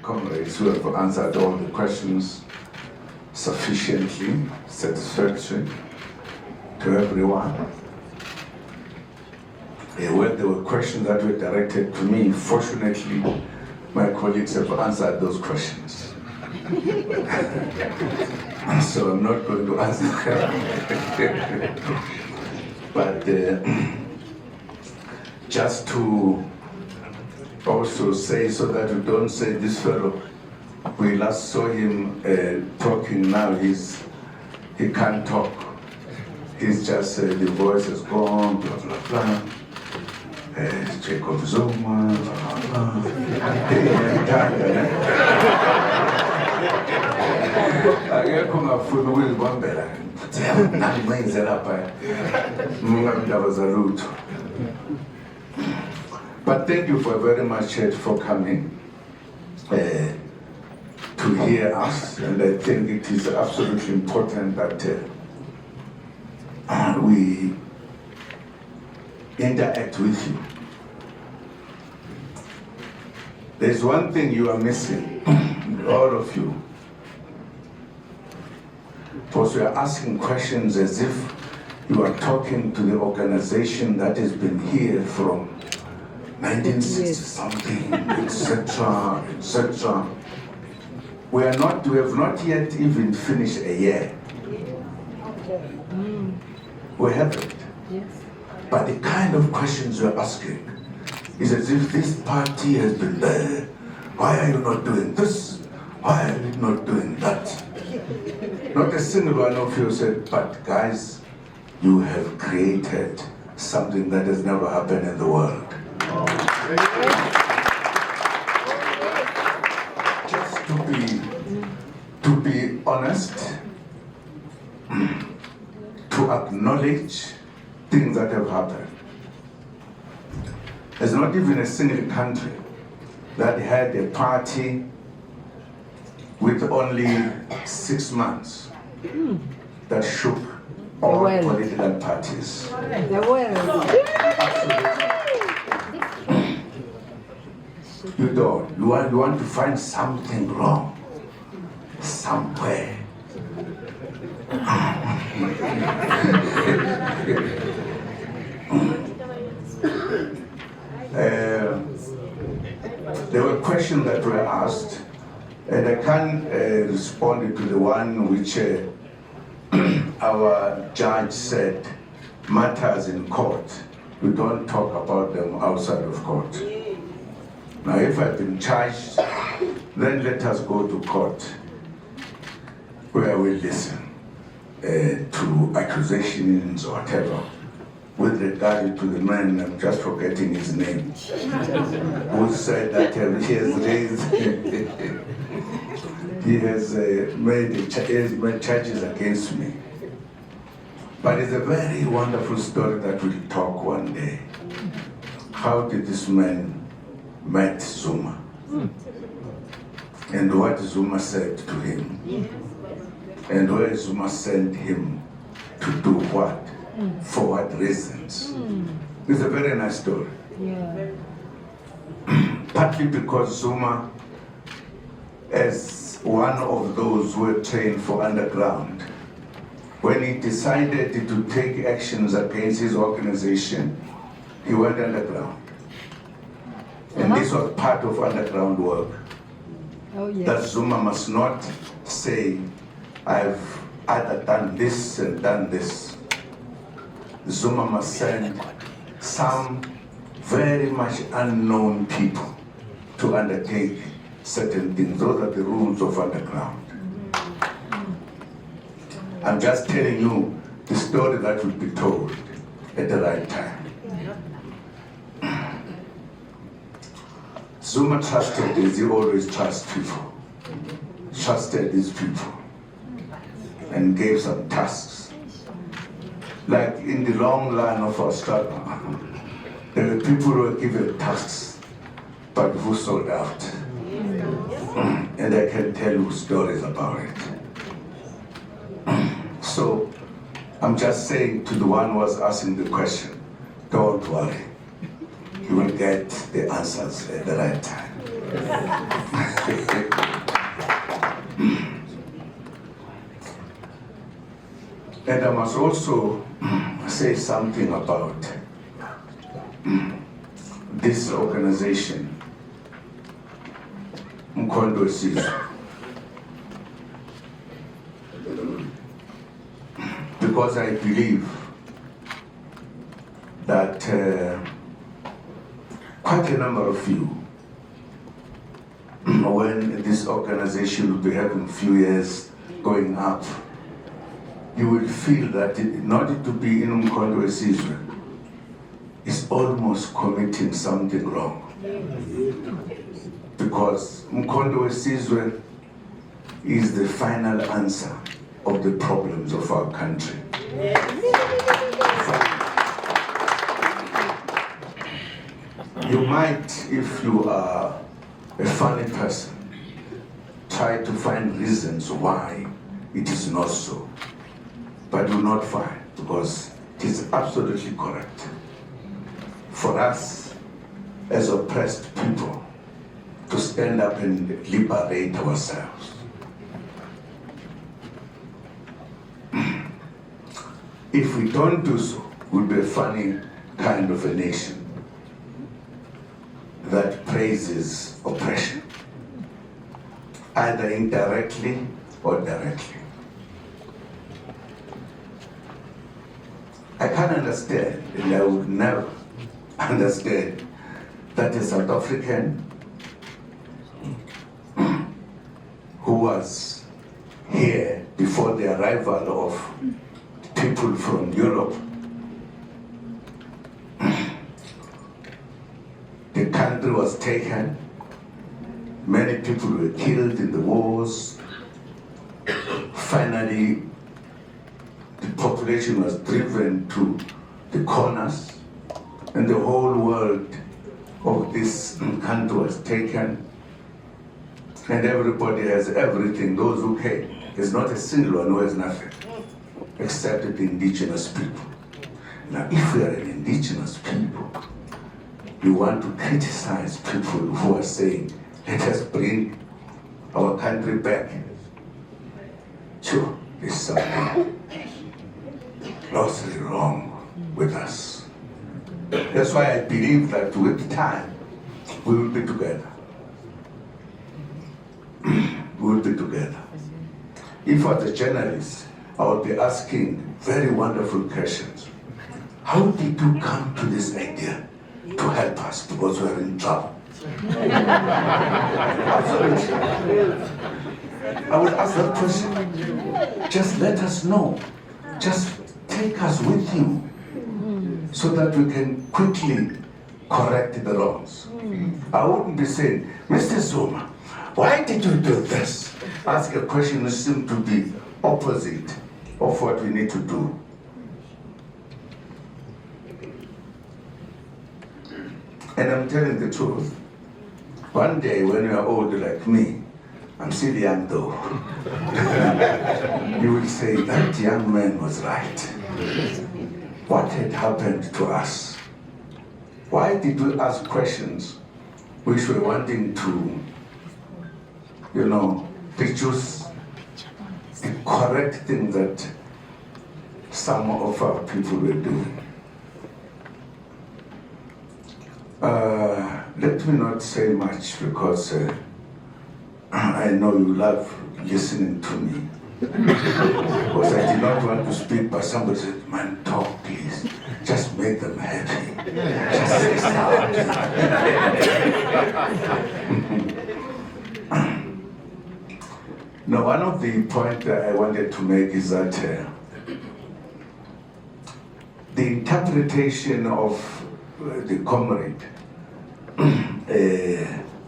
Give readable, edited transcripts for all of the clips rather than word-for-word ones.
comrades who have answered all the questions sufficiently, satisfactory to everyone. When there were questions that were directed to me, fortunately, my colleagues have answered those questions. So I'm not going to answer them. But just to also say, so that we don't say this fellow, we last saw him talking, now he can't talk. He's just, the voice is gone, blah, blah, blah. Jacob Zuma, blah, blah. But thank you for very much for coming to hear us, and I think it is absolutely important that we interact with you. There's one thing you are missing, all of you. Because you are asking questions as if you are talking to the organization that has been here from 1960 something, etc., etc. We have not yet even finished a year. We haven't. Yes. But the kind of questions you're asking is as if this party has been there. Why are you not doing this? Why are you not doing that? Not a single one of you said, but guys, you have created something that has never happened in the world. Just to be honest, to acknowledge things that have happened. There's not even a single country that had a party with only 6 months that shook all political parties. You don't. You want to find something wrong somewhere. There were questions that were asked, and I can't respond to the one which our judge said matters in court. We don't talk about them outside of court. Now, if I've been charged, then let us go to court, where we listen to accusations or whatever. With regard to the man, I'm just forgetting his name, who said that he has made charges against me. But it's a very wonderful story that we'll talk one day. How did this man met Zuma? And what Zuma said to him? And where Zuma sent him to do what? For what reasons? It's a very nice story. Yeah. Partly because Zuma, as one of those who were trained for underground, when he decided to take actions against his organization, he went underground. And this was part of underground work. Oh, yes. That Zuma must not say, I've either done this and done this. Zuma must send some very much unknown people to undertake certain things. Those are the rules of underground. I'm just telling you the story that will be told at the right time. Zuma trusted, as he always trusts people, trusted these people and gave some tasks. Like in the long line of our struggle, there were people who were given tasks, but who sold out. And I can tell you stories about it. So I'm just saying to the one who was asking the question, don't worry. You will get the answers at the right time. And I must also say something about this organization, MZANSI-SA. Because I believe that quite a number of you, when this organization will be having few years going up, you will feel that in order to be in MZANSI-SA, is almost committing something wrong. Because MZANSI-SA is the final answer of the problems of our country. You might, if you are a funny person, try to find reasons why it is not so, but do not find, because it is absolutely correct for us as oppressed people to stand up and liberate ourselves. If we don't do so, we'll be a funny kind of a nation that praises oppression, either indirectly or directly. I can't understand, and I would never understand, that a South African who was here before the arrival of people from Europe, the country was taken, many people were killed in the wars, finally the population was driven to the corners, and the whole world of this country was taken, and everybody has everything. Those who came, there's not a single one who has nothing, except the indigenous people. Now, if we are an indigenous people, you want to criticize people who are saying, let us bring our country back. Sure, there's something grossly wrong with us. That's why I believe that with time, we will be together. We will be together. If I was a journalist, I would be asking very wonderful questions. How did you come to this idea to help us, because we are in trouble? Absolutely. I would ask that question. Just let us know. Just take us with you so that we can quickly correct the wrongs. I wouldn't be saying, Mr. Zuma, why did you do this? Ask a question that seems to be opposite of what we need to do. And I'm telling the truth. One day when you are old like me, I'm still young though, you will say that young man was right. What had happened to us? Why did we ask questions which were wanting to, produce the correct thing that some of our people were doing? Let me not say much, because I know you love listening to me. Because I did not want to speak, but somebody said, man, talk please. Just make them happy. Just say something. Now, one of the points that I wanted to make is that the interpretation of the comrade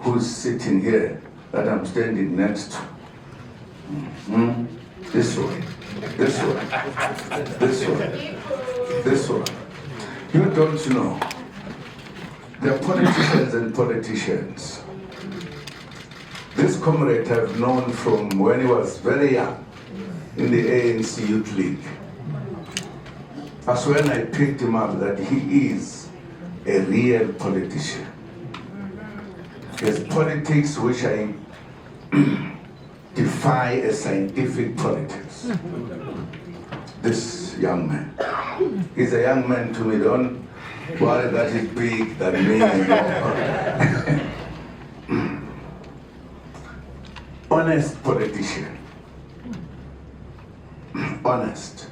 who's sitting here, that I'm standing next to, this one, this one, this one, this one. You don't know. They're politicians and politicians. This comrade I've known from when he was very young in the ANC Youth League. That's when I picked him up that he is a real politician. There's politics which I defy as scientific politics. this young man. He's a young man to me, don't worry that he's big than me. Honest politician. Honest.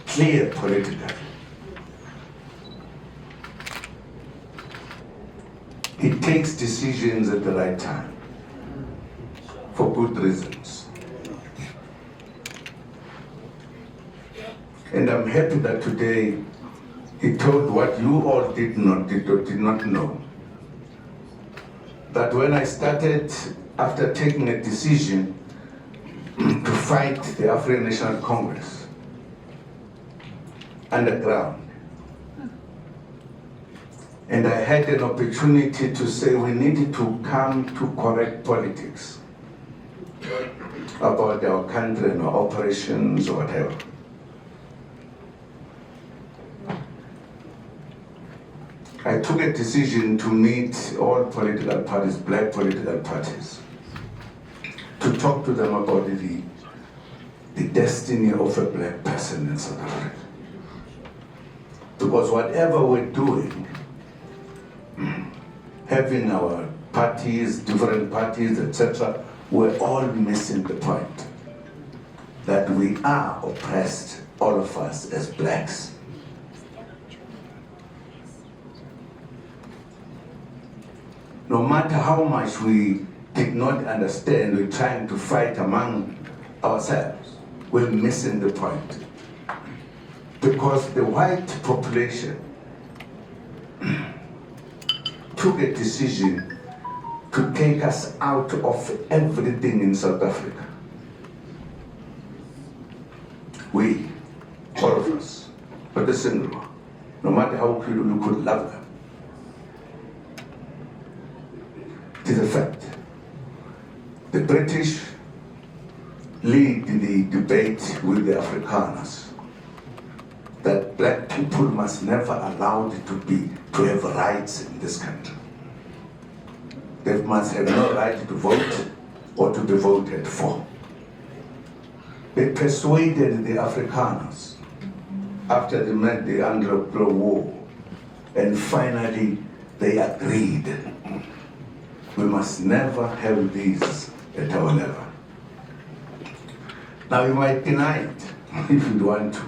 Clear politically. He takes decisions at the right time for good reasons. And I'm happy that today he told what you all did not know. That when I started, after taking a decision to fight the African National Congress underground, and I had an opportunity to say we needed to come to correct politics about our country and our operations or whatever. I took a decision to meet all political parties, black political parties, to talk to them about the destiny of a black person in South Africa. Because whatever we're doing, having our parties, different parties, etc., we're all missing the point that we are oppressed, all of us as blacks. No matter how much we did not understand, we're trying to fight among ourselves, we're missing the point. Because the white population took a decision to take us out of everything in South Africa. We, all of us, but the single one, no matter how you could love them. It is a fact. The British lead the debate with the Afrikaners that black people must never allow it to have rights in this country. They must have no right to vote or to be voted for. They persuaded the Afrikaners after they met the Anglo-Boer War, and finally they agreed. We must never have these at our level. Now you might deny it if you want to.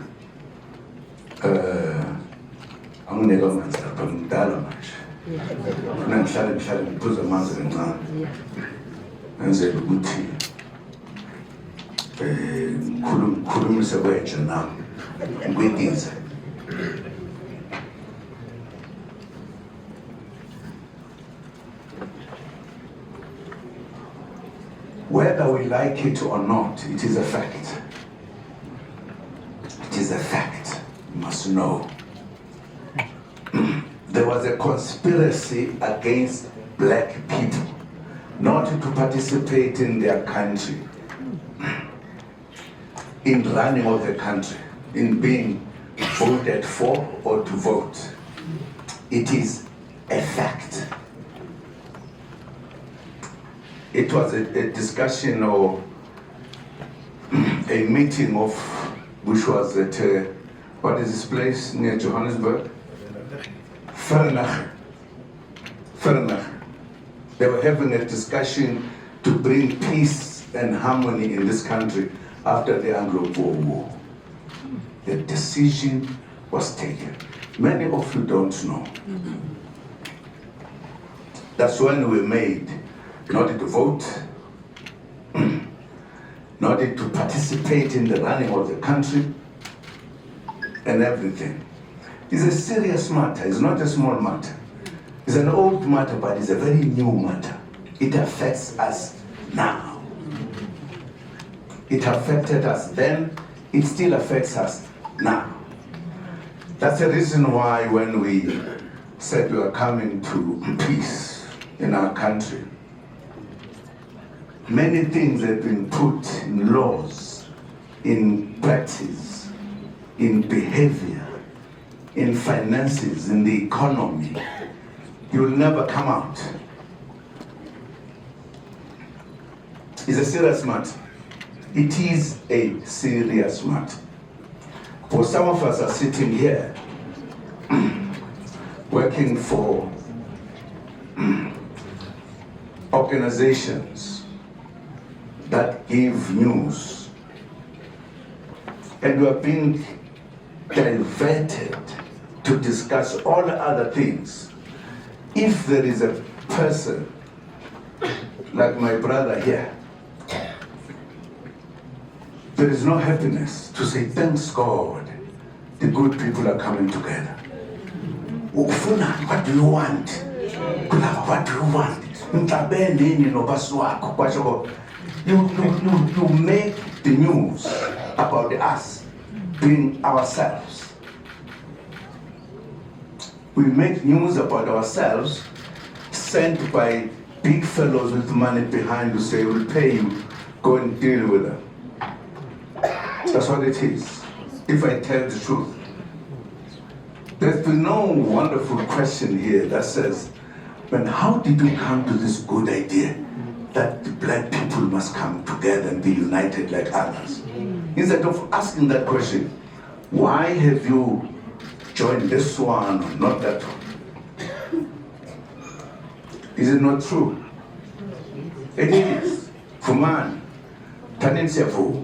I'm never going to start talking much. I'm trying to put the mask in now. And say, good tea. Kulum is a wedge now. Good things. Whether we like it or not, it is a fact. It is a fact. You must know. There was a conspiracy against black people not to participate in their country, in running of the country, in being voted for or to vote. It is a fact. It was a discussion or a meeting of, which was at, what is this place near Johannesburg? Vernach. They were having a discussion to bring peace and harmony in this country after the Anglo-Boer War. The decision was taken. Many of you don't know. That's when we made not to vote, not to participate in the running of the country and everything. It's a serious matter, it's not a small matter. It's an old matter, but it's a very new matter. It affects us now. It affected us then, it still affects us now. That's the reason why when we said we are coming to peace in our country, many things have been put in laws, in practice, in behavior, in finances, in the economy. You will never come out. It's a serious matter. It is a serious matter. For some of us are sitting here working for organizations that give news, and we are being diverted to discuss all other things. If there is a person like my brother here, there is no happiness to say, thanks God, the good people are coming together. What do you want? What do you want? You make the news about us being ourselves. We make news about ourselves sent by big fellows with money behind who say, we'll pay you, go and deal with them. That's what it is, if I tell the truth. There's been no wonderful question here that says, man, how did you come to this good idea that the black people must come together and be united like others? Instead of asking that question, why have you joined this one or not that one? Is it not true? It is. For man, tendency for.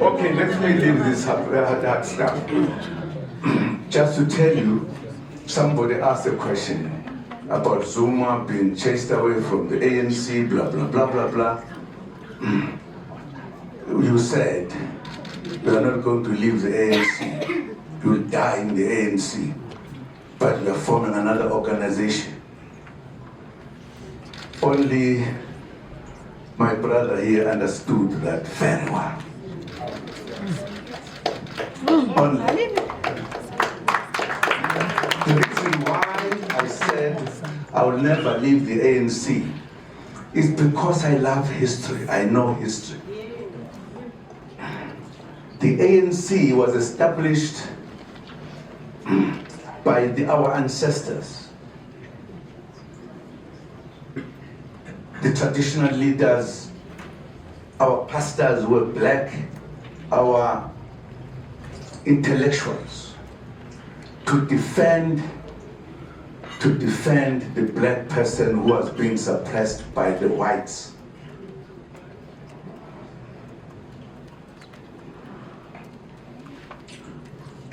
Okay, let me leave this hard stuff. Just to tell you, somebody asked a question about Zuma being chased away from the ANC, blah, blah, blah, blah, blah. You said, we are not going to leave the ANC. You will die in the ANC. But we are forming another organization. Only my brother here understood that very well. Only. The reason why I said I will never leave the ANC is because I love history. I know history. The ANC was established by our ancestors. The traditional leaders, our pastors were black, our intellectuals, to defend the black person who was being suppressed by the whites.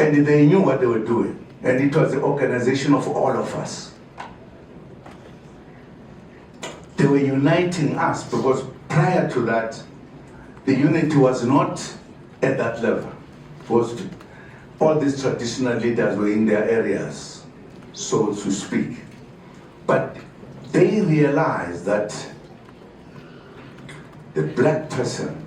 And they knew what they were doing, and it was the organization of all of us. They were uniting us because prior to that, the unity was not at that level. All these traditional leaders were in their areas, so to speak. But they realized that the black person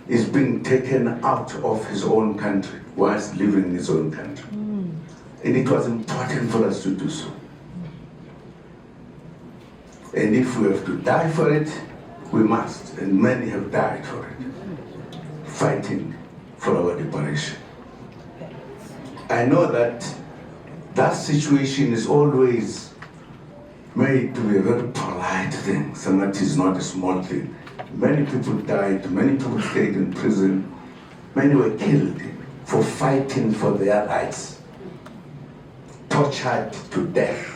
is being taken out of his own country whilst living in his own country. And it was important for us to do so. And if we have to die for it, we must. And many have died for it, fighting for our liberation. I know that that situation is always made to be a very polite thing, so that is not a small thing. Many people died, many people stayed in prison, many were killed for fighting for their rights, tortured to death.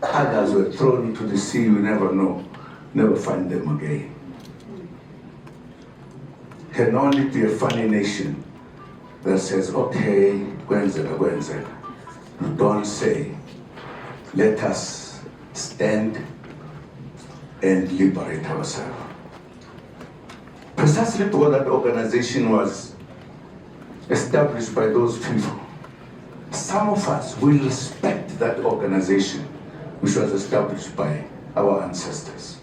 Others were thrown into the sea, you never know, never find them again. Can only be a funny nation that says, okay, Gwenzela. You don't say, let us stand and liberate ourselves. Precisely because that organization was established by those people, some of us will respect that organization which was established by our ancestors.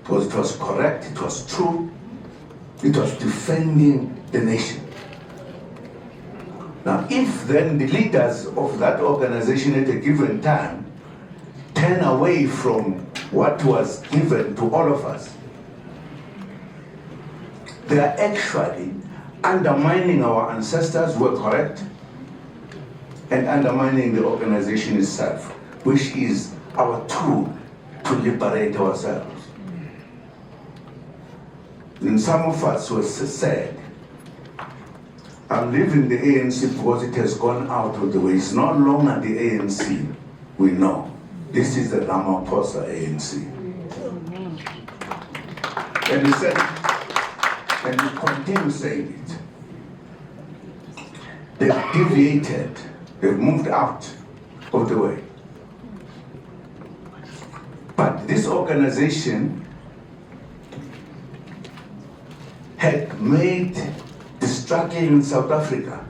Because it was correct, it was true, it was defending the nation. Now, if then the leaders of that organization at a given time turn away from what was given to all of us, they are actually undermining our ancestors who were correct and undermining the organization itself, which is our tool to liberate ourselves. And some of us were said, I'm leaving the ANC because it has gone out of the way. It's no longer the ANC we know. This is the Ramaphosa ANC. And we said, and we continue saying it. They've deviated, they've moved out of the way. But this organization had made the struggle in South Africa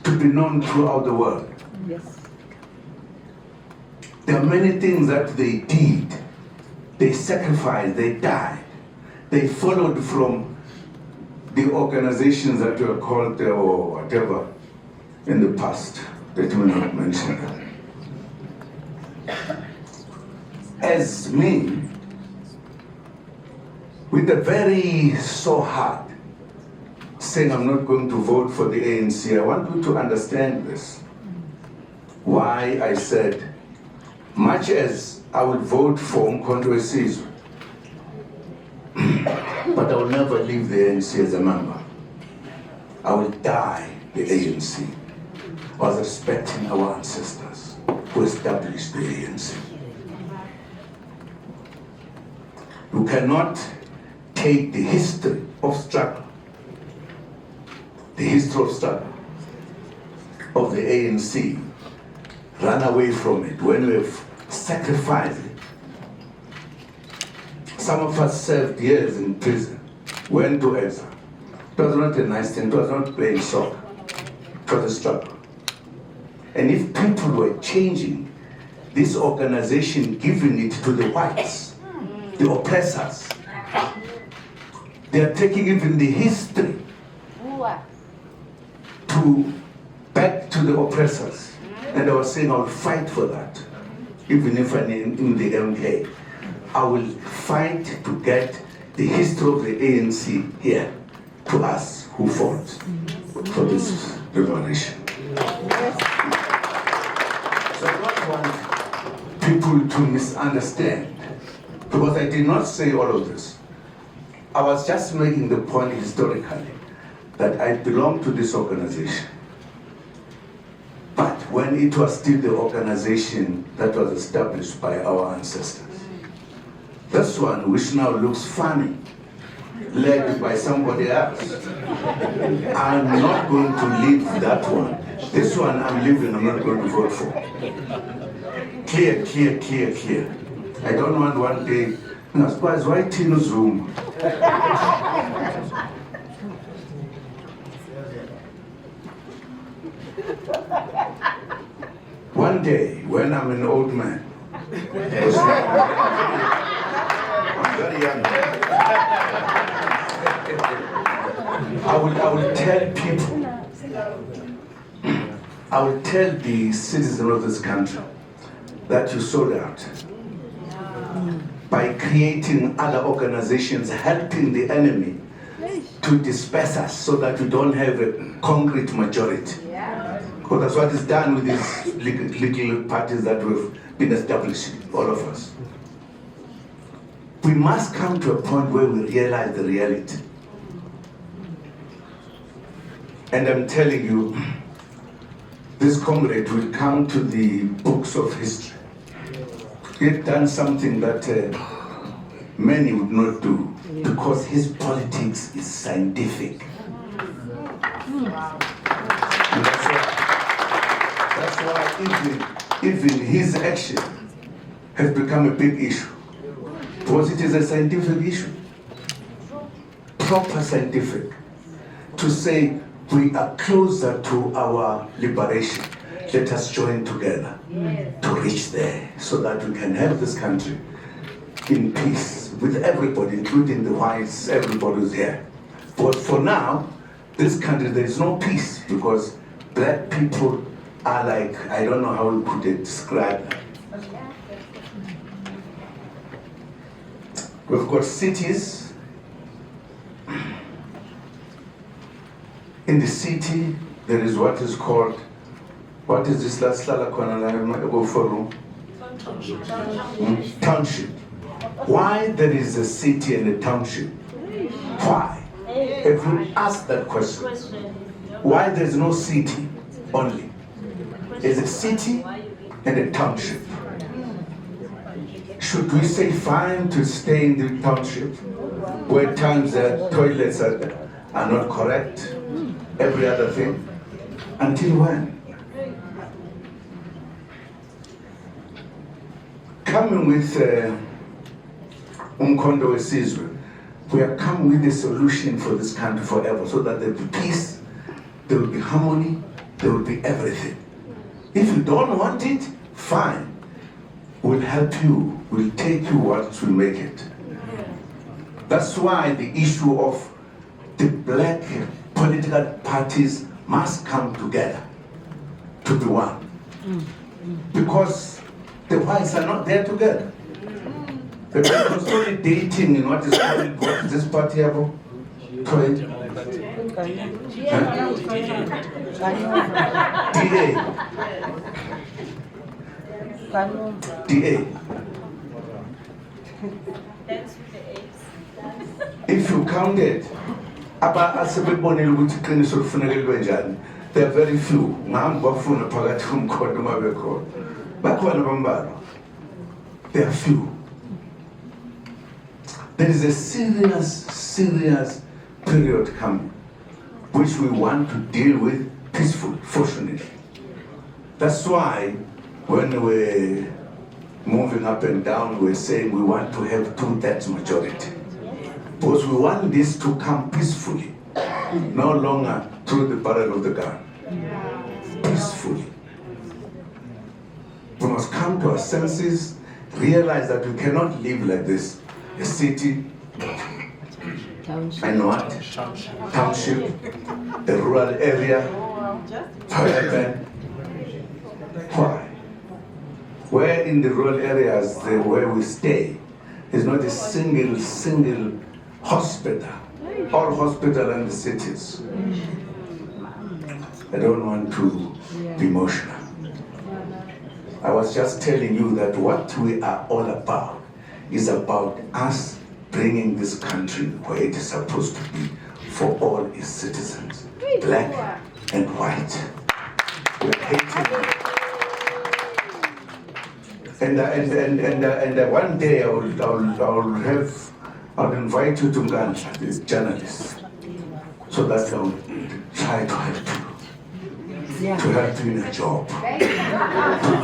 to be known throughout the world. Yes. There are many things that they did. They sacrificed, they died. They followed from the organizations that were called or whatever in the past. Let me not mention that. As me, with a very sore heart, saying I'm not going to vote for the ANC, I want you to understand this. Why I said, much as I would vote for Mkhonto Wesizwe, but I will never leave the ANC as a member. I will die the ANC. I was respecting our ancestors who established the ANC. You cannot take the history of struggle, the history of struggle of the ANC, run away from it when we have sacrificed it. Some of us served years in prison, went to exile. It was not a nice thing, it was not playing soccer, it was a struggle. And if people were changing this organization, giving it to the whites, the oppressors, they are taking even the history to back to the oppressors. And I was saying I will fight for that, even if I'm in the MK. I will fight to get the history of the ANC here to us who fought for this revolution. So I don't want people to misunderstand, because I did not say all of this. I was just making the point historically that I belong to this organization. But when it was still the organization that was established by our ancestors. This one, which now looks funny, led by somebody else. I'm not going to leave that one. This one I'm leaving, I'm not going to vote for. Clear, clear, clear, clear. I don't want one day, I suppose, why Tino Zuma? One day, when I'm an old man, I'm very young. I will tell people, I will tell the citizens of this country that you sold out by creating other organizations helping the enemy to disperse us so that we don't have a concrete majority. Because that's what is done with these little parties that we've been establishing, all of us. We must come to a point where we realize the reality. And I'm telling you, this comrade will come to the books of history. He had done something that many would not do, because his politics is scientific. And that's why even his action has become a big issue, because it is a scientific issue, proper scientific, to say we are closer to our liberation. Let us join together to reach there so that we can have this country in peace with everybody, including the whites, everybody who's here. But for now, this country, there is no peace, because black people are like, I don't know how we could describe them. We've got cities. In the city, there is what is called, what is this last Lala Kwana go for room? Township. Why there is a city and a township? Why? If you ask that question, why there is no city only? There's a city and a township. Should we say fine to stay in the township where times the toilets are not correct, every other thing? Until when? Coming with Umkondo Wesizwe, we are coming with a solution for this country forever, so that there will be peace, there will be harmony, there will be everything. If you don't want it, fine. We'll help you, we'll take you once we make it. That's why the issue of the black political parties must come together to be one. Because the whites are not there together. The people consolidating in what is this party about? DA. If you counted, there are very few. There are few. There is a serious period coming, which we want to deal with peacefully, fortunately. That's why when we're moving up and down, we're saying we want to have 2/3 majority. Because we want this to come peacefully, no longer through the barrel of the gun. Peacefully. We must come to our senses, realize that we cannot live like this. A city, and what? Township, a rural area, urban. Why? Where in the rural areas where we stay is not a single hospital. All hospitals in the cities. I don't want to be emotional. I was just telling you that what we are all about is about us bringing this country where it is supposed to be for all its citizens, black and white. We're hating. And one day I'll invite you to lunch as journalists, so that I'll try to help you. To help you in a job, to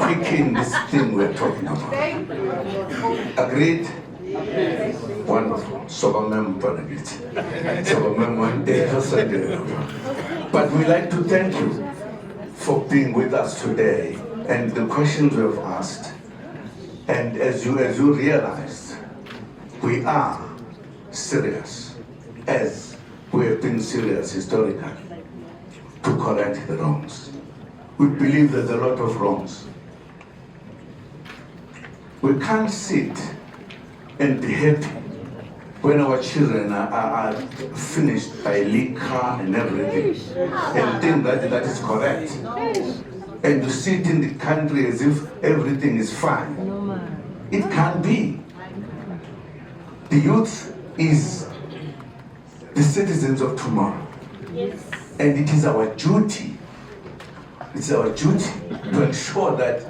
quicken this thing we're talking about. Agreed? Wonderful. So remember one day. But we like to thank you for being with us today and the questions we have asked. And as you realized, we are serious, as we have been serious historically, to correct the wrongs. We believe there's a lot of wrongs. We can't sit and be happy when our children are finished by liquor and everything, and think that is correct. And to sit in the country as if everything is fine. It can't be. The youth is the citizens of tomorrow. Yes. And it is our duty, to ensure that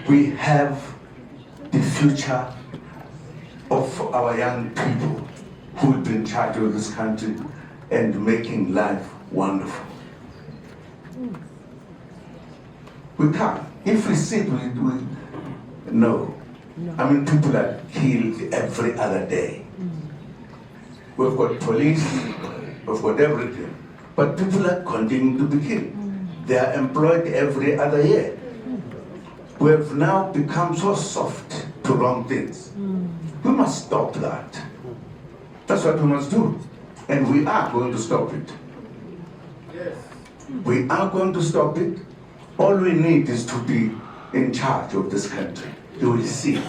we have the future of our young people who will be in charge of this country and making life wonderful. We can't. If we sit, no. I mean, people are killed every other day. We've got police, we've got everything. But people are continuing to be killed. They are employed every other year. We have now become so soft to wrong things. We must stop that. That's what we must do. And we are going to stop it. Yes. We are going to stop it. All we need is to be in charge of this country. You will see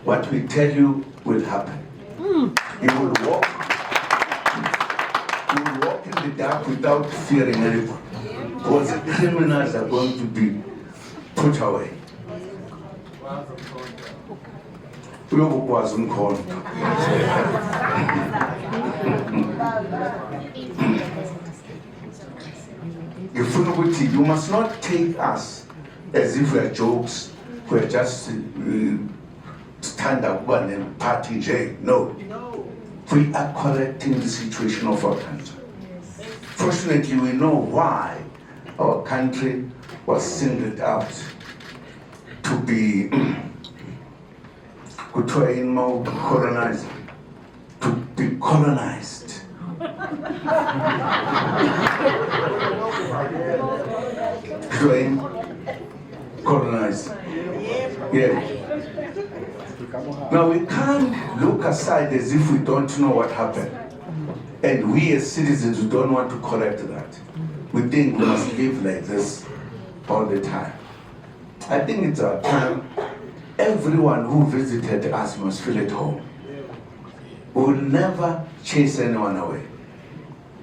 what we tell you will happen. You will walk in the dark without fearing anyone. Because the criminals are going to be put away. uyokukwazi umkhonto. You must not take us as if we are jokes, we are just stand up and party J. No. We are correcting the situation of our country. Fortunately, we know why our country was singled out to be colonized, to be colonized. Colonized. Yeah. Now we can't look aside as if we don't know what happened. And we as citizens, we don't want to correct that. We think we must live like this all the time. I think it's our time. Everyone who visited us must feel at home. We will never chase anyone away.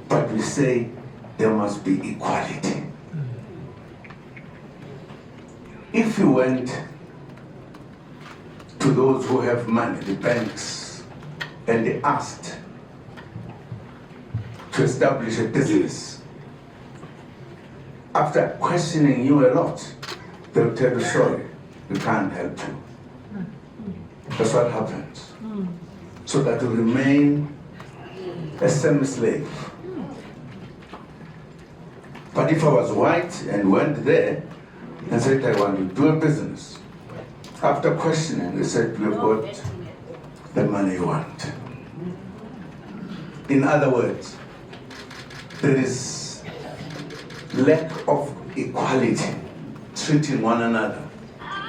But we say there must be equality. If you went to those who have money, the banks, and they asked to establish a business, after questioning you a lot, they'll tell you, sorry, we can't help you. That's what happens. So that you remain a semi-slave. But if I was white and went there and said I want to do a business, after questioning, they said, we've got the money you want. In other words, there is lack of equality, treating one another.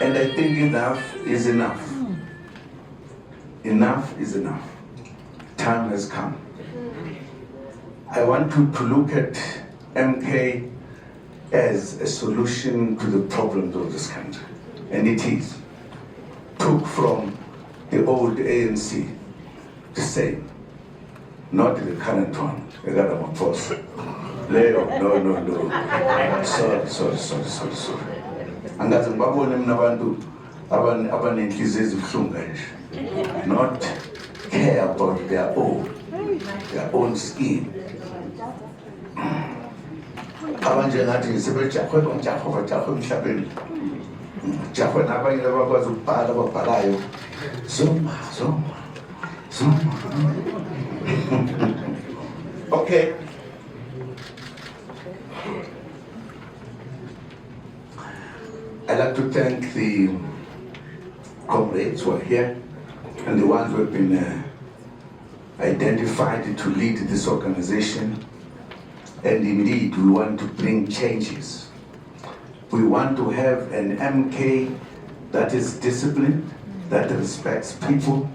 And I think enough is enough. Enough is enough. Time has come. I want to look at MK as a solution to the problems of this country. And it is. Took from the old ANC, the same, not the current one. No. Sorry. Angazi ngibabone mina abantu abanenhliziyo ezibuhlungu kanje. Not care about their own skin. Abanje ngathi sebejahwe emhlabeni. Jahwe nabanye abakwazi ukubhala ababhalayo. Zuma. Okay. I'd like to thank the comrades who are here and the ones who have been identified to lead this organization. And indeed, we want to bring changes. We want to have an MK that is disciplined, that respects people,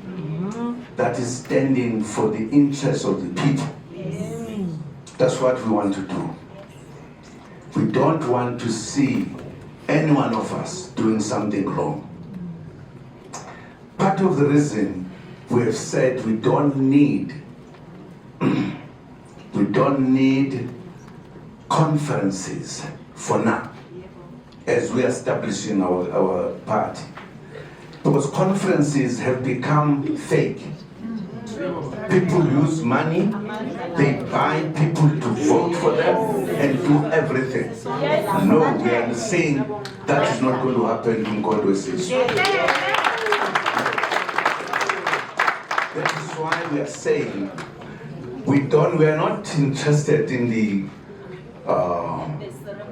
that is standing for the interests of the people. That's what we want to do. We don't want to see any one of us doing something wrong. Part of the reason we have said we don't need conferences for now, as we are establishing our party. Because conferences have become fake. People use money, they buy people to vote for them and do everything. No, we are saying that is not going to happen in God's says. That is why we are saying we are not interested in the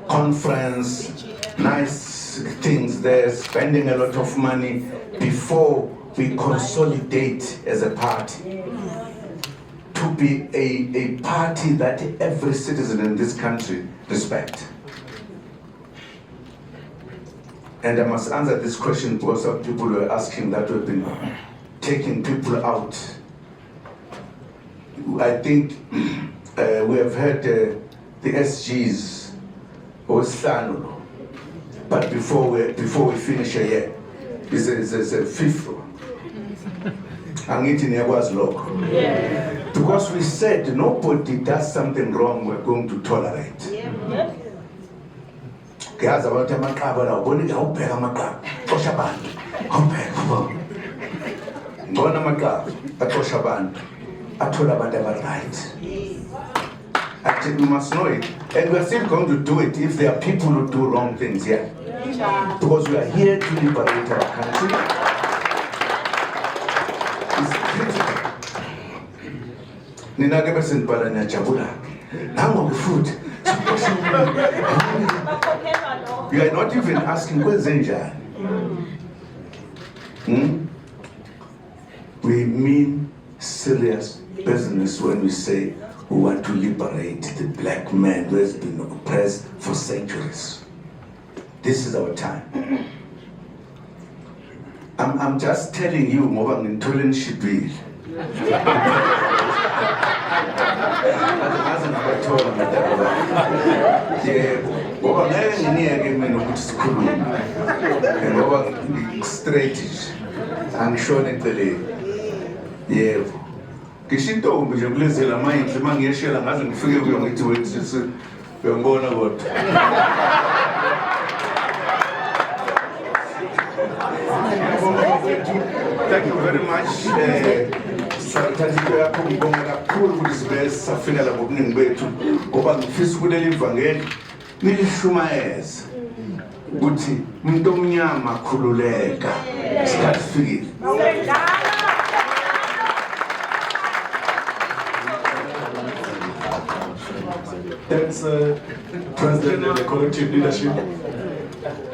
conference, nice things there, spending a lot of money before we consolidate as a party to be a party that every citizen in this country respect. And I must answer this question because some people were asking that we've been taking people out. I think we have heard the SGs or Sanulo, but before we finish a year, it's a fifth one. Because we said nobody does something wrong, we're going to tolerate. Ngona maqhawe axosha abantu athola abantu aba-right. Actually, we must know it, and we are still going to do it if there are people who do wrong things here. Because we are here to liberate our country. It's critical. Nina ke bese nibhala niyajabula. Nango food. You are not even asking kwenzenjani. We mean serious business when we say we want to liberate the black man who has been oppressed for centuries. This is our time. I'm just telling you, ngoba ngithola nishibile. Ngaze ngabathola madaba. Yebo, ngoba ngeke nginiyeke mina ukuthi sikhulume. Ngoba straight angishone eceleni. Yebo. Ngishintombi nje kulezela manje mangiyeshela ngaze ngifike kuyo ngithi wethu uyangibona kodwa. Thank you very much. Sathathiwe yakho ngibonga kakhulu ukuthi sibe safika la ngobuningi bethu ngoba ngifisa kuleli ivangeli nilishumayeze ukuthi umuntu omnyama akhululeka isikhathi sifikile. Thanks, President and the collective leadership.